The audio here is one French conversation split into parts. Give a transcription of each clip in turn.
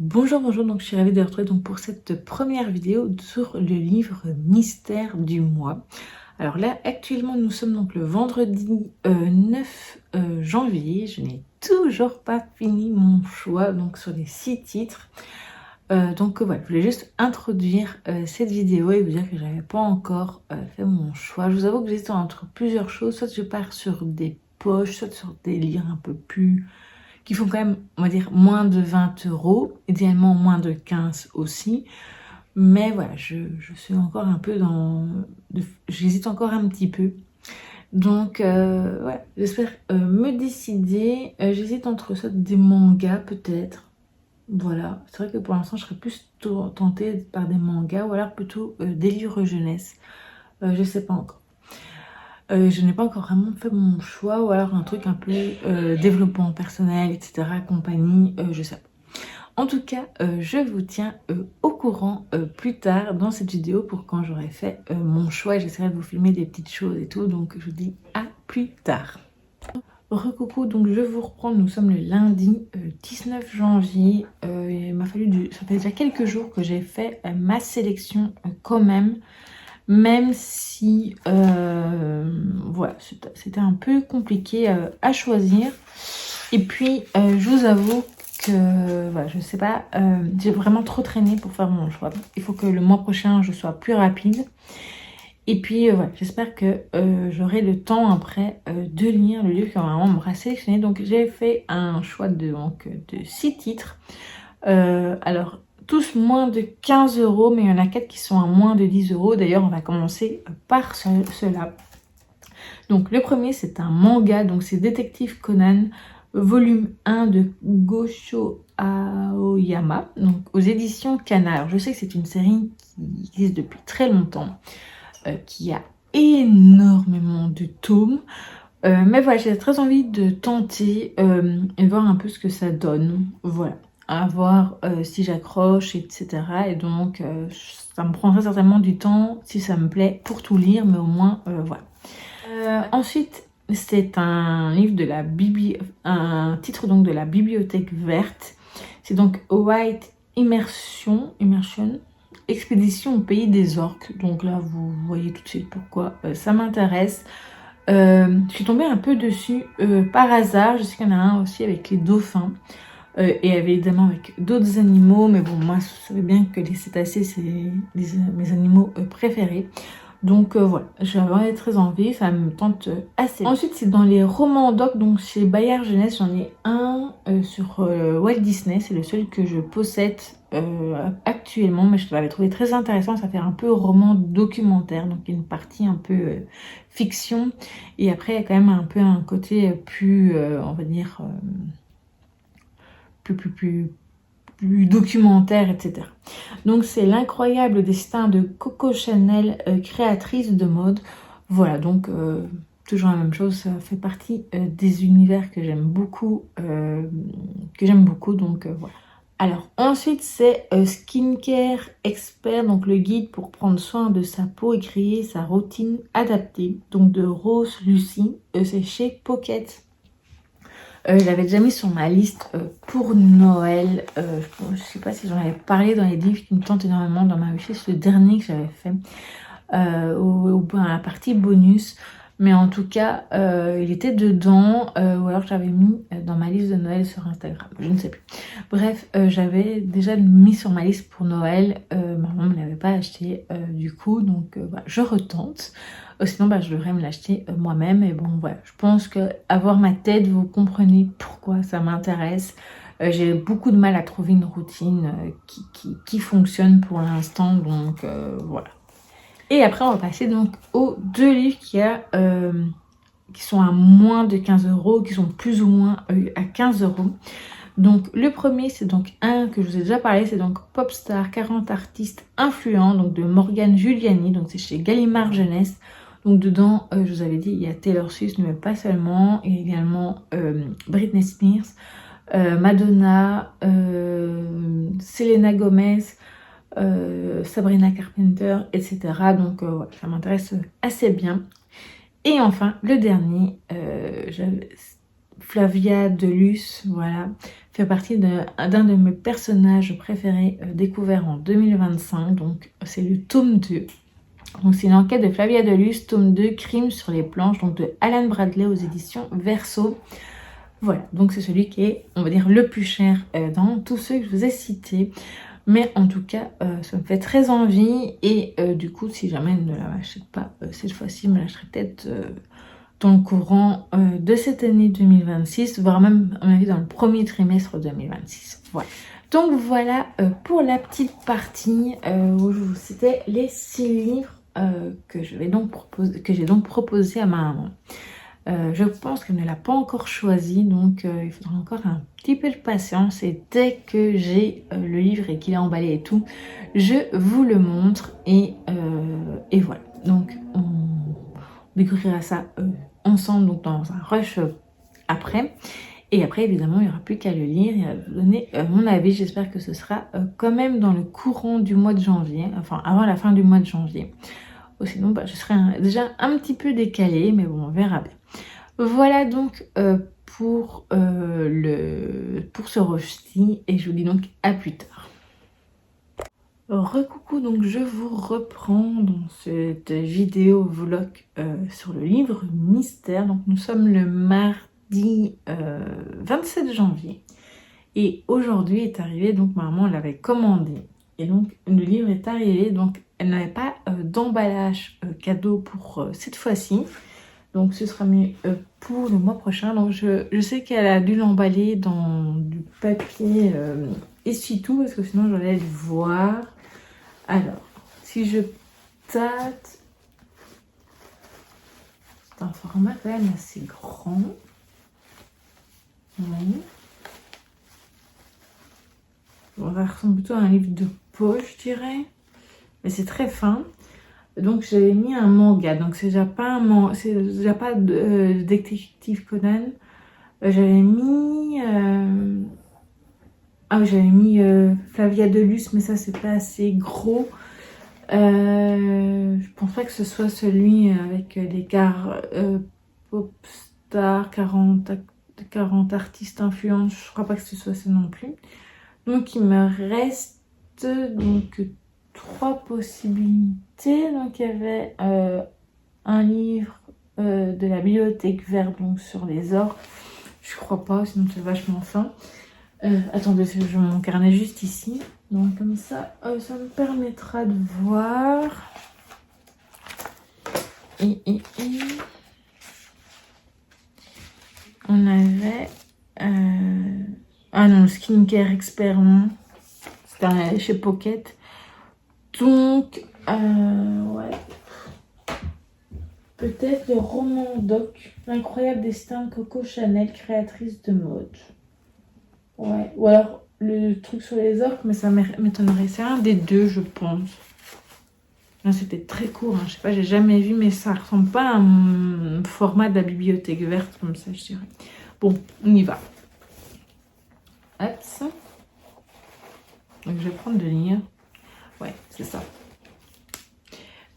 Bonjour, bonjour, donc je suis ravie de vous retrouver donc pour cette première vidéo sur le livre Mystère du mois. Alors là, actuellement, nous sommes donc le vendredi 9 janvier. Je n'ai toujours pas fini mon choix donc sur les 6 titres. Donc voilà, je voulais juste introduire cette vidéo et vous dire que j'avais pas encore fait mon choix. Je vous avoue que j'hésite entre plusieurs choses. Soit je pars sur des poches, soit sur des livres un peu plus qui font quand même, on va dire, moins de 20 €, idéalement moins de 15 aussi. Mais voilà, je suis encore un peu j'hésite encore un petit peu. Donc, ouais, j'espère me décider. J'hésite entre soit des mangas, peut-être. Voilà, c'est vrai que pour l'instant, je serais plus tentée par des mangas ou alors plutôt des livres jeunesse. Je sais pas encore. Je n'ai pas encore vraiment fait mon choix ou alors un truc un peu développement personnel, etc. compagnie, je sais pas. En tout cas, je vous tiens au courant plus tard dans cette vidéo pour quand j'aurai fait mon choix et j'essaierai de vous filmer des petites choses et tout. Donc je vous dis à plus tard. Recoucou, donc je vous reprends, nous sommes le lundi 19 janvier. Il m'a fallu ça fait déjà quelques jours que j'ai fait ma sélection quand même si voilà, c'était un peu compliqué à choisir. Et puis je vous avoue que voilà, je sais pas, j'ai vraiment trop traîné pour faire mon choix. Il faut que le mois prochain je sois plus rapide. Et puis voilà, j'espère que j'aurai le temps après de lire le livre qui vraiment m'aura sélectionné. Donc j'ai fait un choix de 6 titres. Alors tous moins de 15 €, mais il y en a 4 qui sont à moins de 10 €. D'ailleurs, on va commencer par cela. Donc le premier, c'est un manga, donc c'est Détective Conan, volume 1 de Gosho Aoyama, donc aux éditions Kana. Alors je sais que c'est une série qui existe depuis très longtemps, qui a énormément de tomes. Mais voilà, j'ai très envie de tenter et voir un peu ce que ça donne. Voilà, à voir si j'accroche, etc. Et donc, ça me prendrait certainement du temps, si ça me plaît, pour tout lire, mais au moins, voilà. Ensuite, c'est un livre de un titre donc de la Bibliothèque Verte. C'est donc White Immersion, Expédition au pays des orques. Donc là, vous voyez tout de suite pourquoi ça m'intéresse. Je suis tombée un peu dessus par hasard. Je sais qu'il y en a un aussi avec les dauphins et évidemment avec d'autres animaux, mais bon, moi, vous savez bien que les cétacés, c'est mes animaux préférés. Donc voilà, j'avais très envie, ça me tente assez. Ensuite, c'est dans les romans doc, donc chez Bayard Jeunesse, j'en ai un sur Walt Disney, c'est le seul que je possède actuellement, mais je l'avais trouvé très intéressant. Ça fait un peu roman documentaire, donc il y a une partie un peu fiction, et après il y a quand même un peu un côté plus, on va dire, plus documentaire, etc. Donc c'est l'incroyable destin de Coco Chanel, créatrice de mode. Voilà, donc toujours la même chose, ça fait partie des univers que j'aime beaucoup, donc voilà. Alors ensuite c'est Skincare Expert, donc le guide pour prendre soin de sa peau et créer sa routine adaptée, donc de Rose Lucie, c'est chez Pocket. Je l'avais déjà mis sur ma liste pour Noël. Je sais pas si j'en avais parlé dans les livres qui me tentent énormément dans ma wishlist, le dernier que j'avais fait, dans la partie bonus. Mais en tout cas, il était dedans, ou alors je l'avais mis dans ma liste de Noël sur Instagram, je ne sais plus. Bref, j'avais déjà mis sur ma liste pour Noël, maman ne me l'avait pas acheté du coup, donc voilà, je retente. Sinon, je devrais me l'acheter moi-même. Et bon, voilà, je pense que avoir ma tête, vous comprenez pourquoi ça m'intéresse. J'ai beaucoup de mal à trouver une routine qui fonctionne pour l'instant, donc voilà. Et après, on va passer donc aux deux livres qui sont à moins de 15 €, qui sont plus ou moins à 15 €. Donc le premier, c'est donc un que je vous ai déjà parlé, c'est donc Popstar 40 artistes influents, donc de Morgane Giuliani, donc c'est chez Gallimard Jeunesse. Donc dedans, je vous avais dit, il y a Taylor Swift, mais pas seulement, il y a également Britney Spears, Madonna, Selena Gomez, Sabrina Carpenter, etc. Donc voilà, ça m'intéresse assez bien. Et enfin, le dernier, Flavia Delus, voilà, fait partie d'un de mes personnages préférés découvert en 2025, donc c'est le tome 2. Donc c'est une enquête de Flavia Delus, tome 2, Crime sur les planches, donc de Alan Bradley aux éditions Verso. Voilà, donc c'est celui qui est, on va dire, le plus cher dans tous ceux que je vous ai cités. Mais en tout cas, ça me fait très envie. Et du coup, si jamais je ne l'achète pas cette fois-ci, je me l'achèterai peut-être dans le courant de cette année 2026, voire même, à mon avis, dans le premier trimestre 2026. Voilà. Donc voilà pour la petite partie où je vous citais les 6 livres que j'ai donc proposé à ma maman. Je pense qu'elle ne l'a pas encore choisi, donc il faudra encore un petit peu de patience. Et dès que j'ai le livre et qu'il est emballé et tout, je vous le montre. Et voilà. Donc on découvrira ça ensemble, donc dans un rush après. Et après, évidemment, il n'y aura plus qu'à le lire et à vous donner mon avis. J'espère que ce sera quand même dans le courant du mois de janvier, enfin avant la fin du mois de janvier. Ou sinon, je serai déjà un petit peu décalée, mais bon, on verra bien. Voilà donc pour ce rush-ci, et je vous dis donc à plus tard. Recoucou, donc je vous reprends dans cette vidéo vlog sur le livre Mystère. Donc nous sommes le mardi 27 janvier et aujourd'hui est arrivé, donc ma maman l'avait commandé et donc le livre est arrivé, donc elle n'avait pas d'emballage cadeau pour cette fois-ci. Donc ce sera mieux pour le mois prochain. Donc je sais qu'elle a dû l'emballer dans du papier essuie-tout parce que sinon j'allais le voir. Alors, si je tâte, c'est un format quand même assez grand. Oui. Bon, ça ressemble plutôt à un livre de poche, je dirais. Mais c'est très fin. Donc j'avais mis un manga, donc c'est déjà pas de Détective Conan. J'avais mis Flavia Delus, mais ça c'est pas assez gros. Je pense pas que ce soit celui avec des Popstar 40 artistes influents. Je crois pas que ce soit ça non plus. Donc il me reste donc 3 possibilités. Donc il y avait un livre de la bibliothèque verte, donc sur les orques. Je crois pas, sinon c'est vachement fin. Attendez, je mon carnet juste ici. Donc comme ça, ça me permettra de voir. Et on avait ah non, le skincare expert, c'était chez Pocket. Donc ouais, peut-être le roman doc, l'incroyable destin de Coco Chanel, créatrice de mode. Ouais, ou alors le truc sur les orques, mais ça m'étonnerait. C'est un des deux, je pense. Là, c'était très court, hein. Je sais pas, j'ai jamais vu, mais ça ressemble pas à un format de la bibliothèque verte, comme ça, je dirais. Bon, on y va. Hop, ça. Donc, je vais prendre de lire. Ouais, c'est ça.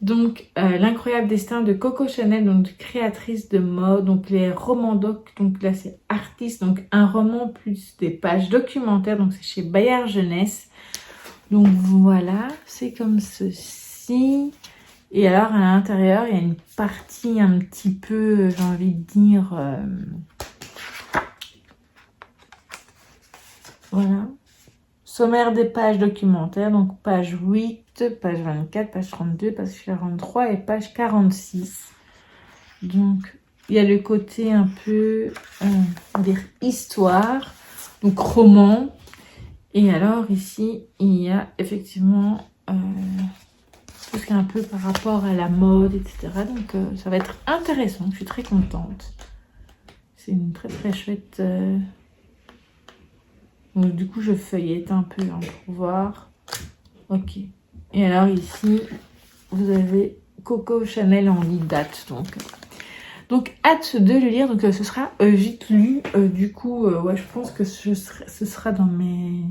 Donc, l'incroyable destin de Coco Chanel, donc créatrice de mode. Donc, les romans doc, donc là, c'est artiste. Donc, un roman plus des pages documentaires. Donc, c'est chez Bayard Jeunesse. Donc, voilà, c'est comme ceci. Et alors, à l'intérieur, il y a une partie un petit peu, j'ai envie de dire... voilà. Sommaire des pages documentaires, donc page 8, page 24, page 32, page 43 et page 46. Donc, il y a le côté un peu, on va dire, histoire, donc roman. Et alors, ici, il y a effectivement tout ce qui est un peu par rapport à la mode, etc. Donc, ça va être intéressant. Je suis très contente. C'est une très très chouette... Donc du coup je feuillette un peu pour voir. Ok. Et alors ici vous avez Coco Chanel en lit date. Donc hâte de le lire. Donc ce sera vite lu. Du coup ouais, je pense que ce sera dans mes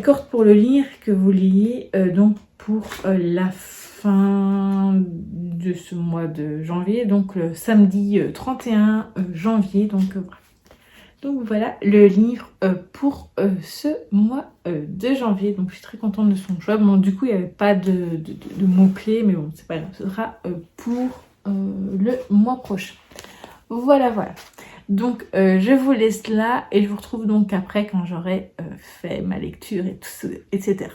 cordes pour le lire, que vous lisiez donc pour la fin de ce mois de janvier. Donc le samedi 31 janvier. Donc Donc voilà le livre pour ce mois de janvier. Donc je suis très contente de son choix. Bon, du coup il n'y avait pas de mots-clés, mais bon c'est pas grave, ce sera pour le mois prochain. Voilà, voilà. Donc je vous laisse là et je vous retrouve donc après quand j'aurai fait ma lecture et tout ça, etc.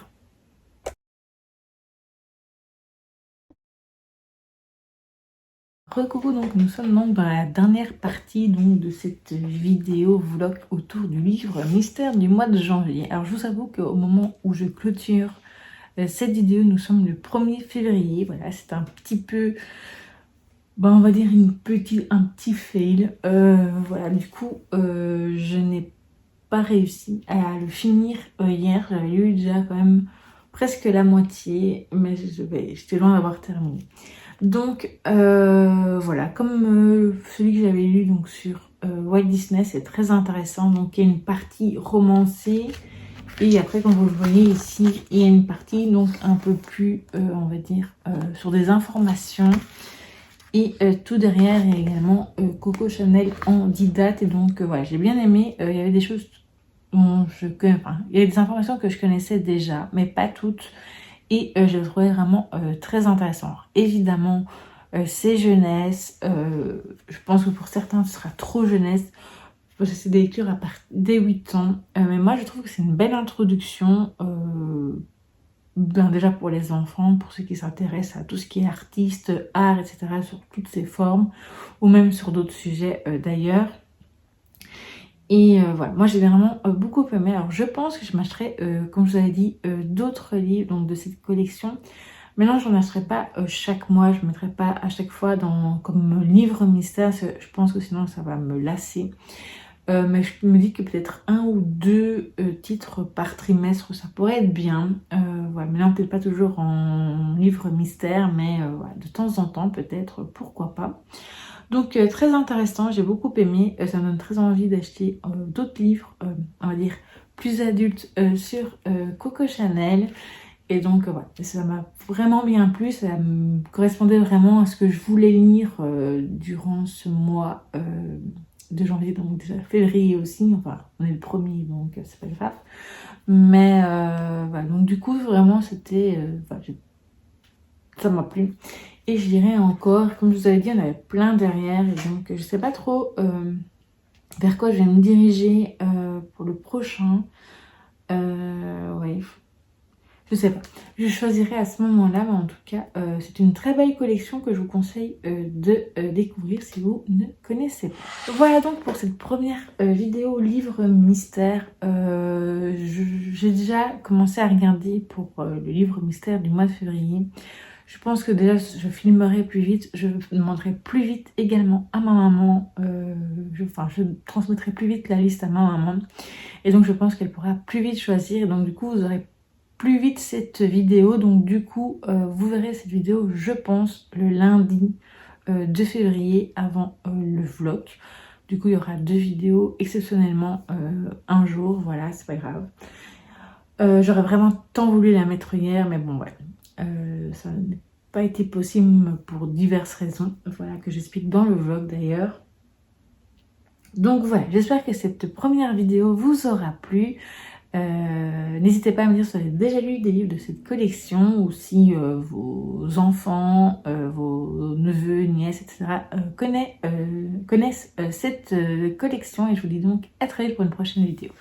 Recoucou, donc nous sommes donc dans la dernière partie donc de cette vidéo vlog autour du livre Mystère du mois de janvier. Alors je vous avoue qu'au moment où je clôture cette vidéo, nous sommes le 1er février. Voilà, c'est un petit peu, ben, on va dire un petit fail. Voilà, du coup je n'ai pas réussi à le finir hier. J'avais lu déjà quand même presque la moitié, mais j'étais loin d'avoir terminé. Donc voilà, comme celui que j'avais lu donc sur Walt Disney, c'est très intéressant. Donc il y a une partie romancée et après comme vous le voyez ici, il y a une partie donc un peu plus, on va dire, sur des informations. Et tout derrière, il y a également Coco Chanel en 10 dates. Et donc voilà, j'ai bien aimé. Il y avait des choses dont il y a des informations que je connaissais déjà, mais pas toutes. Et je le trouvais vraiment très intéressant. Alors, évidemment, c'est jeunesse. Je pense que pour certains, ce sera trop jeunesse. Parce que c'est des lectures à partir des 8 ans. Mais moi, je trouve que c'est une belle introduction. Ben déjà pour les enfants, pour ceux qui s'intéressent à tout ce qui est artiste, art, etc. Sur toutes ces formes. Ou même sur d'autres sujets d'ailleurs. Et voilà, moi j'ai vraiment beaucoup aimé. Alors je pense que je m'achèterai, comme je vous avais dit, d'autres livres donc de cette collection. Maintenant je n'en achèterai pas chaque mois, je ne mettrai pas à chaque fois comme livre mystère. Je pense que sinon ça va me lasser. Mais je me dis que peut-être 1 ou 2 titres par trimestre, ça pourrait être bien. Voilà, maintenant peut-être pas toujours en livre mystère, mais voilà, de temps en temps peut-être, pourquoi pas. Donc très intéressant, j'ai beaucoup aimé, ça me donne très envie d'acheter d'autres livres, on va dire plus adultes sur Coco Chanel. Et donc voilà, ça m'a vraiment bien plu, ça me correspondait vraiment à ce que je voulais lire durant ce mois de janvier, donc déjà février aussi, enfin on est le 1er donc c'est pas grave. Mais voilà, donc du coup vraiment c'était, voilà, ça m'a plu. Et je dirais encore, comme je vous avais dit, on avait plein derrière. Et donc, je sais pas trop vers quoi je vais me diriger pour le prochain. Ouais, je sais pas. Je choisirai à ce moment-là. Mais en tout cas, c'est une très belle collection que je vous conseille de découvrir si vous ne connaissez pas. Voilà donc pour cette première vidéo livre mystère. J'ai déjà commencé à regarder pour le livre mystère du mois de février. Je pense que déjà je filmerai plus vite, je demanderai plus vite également à ma maman, je transmettrai plus vite la liste à ma maman et donc je pense qu'elle pourra plus vite choisir et donc du coup vous aurez plus vite cette vidéo, donc du coup vous verrez cette vidéo je pense le lundi 2 février avant le vlog. Du coup il y aura 2 vidéos exceptionnellement un jour, voilà c'est pas grave. J'aurais vraiment tant voulu la mettre hier mais bon ouais. Ça n'a pas été possible pour diverses raisons, voilà, que j'explique dans le vlog d'ailleurs. Donc voilà, j'espère que cette première vidéo vous aura plu. N'hésitez pas à me dire si vous avez déjà lu des livres de cette collection ou si vos enfants, vos neveux, nièces, etc. connaissent cette collection et je vous dis donc à très vite pour une prochaine vidéo.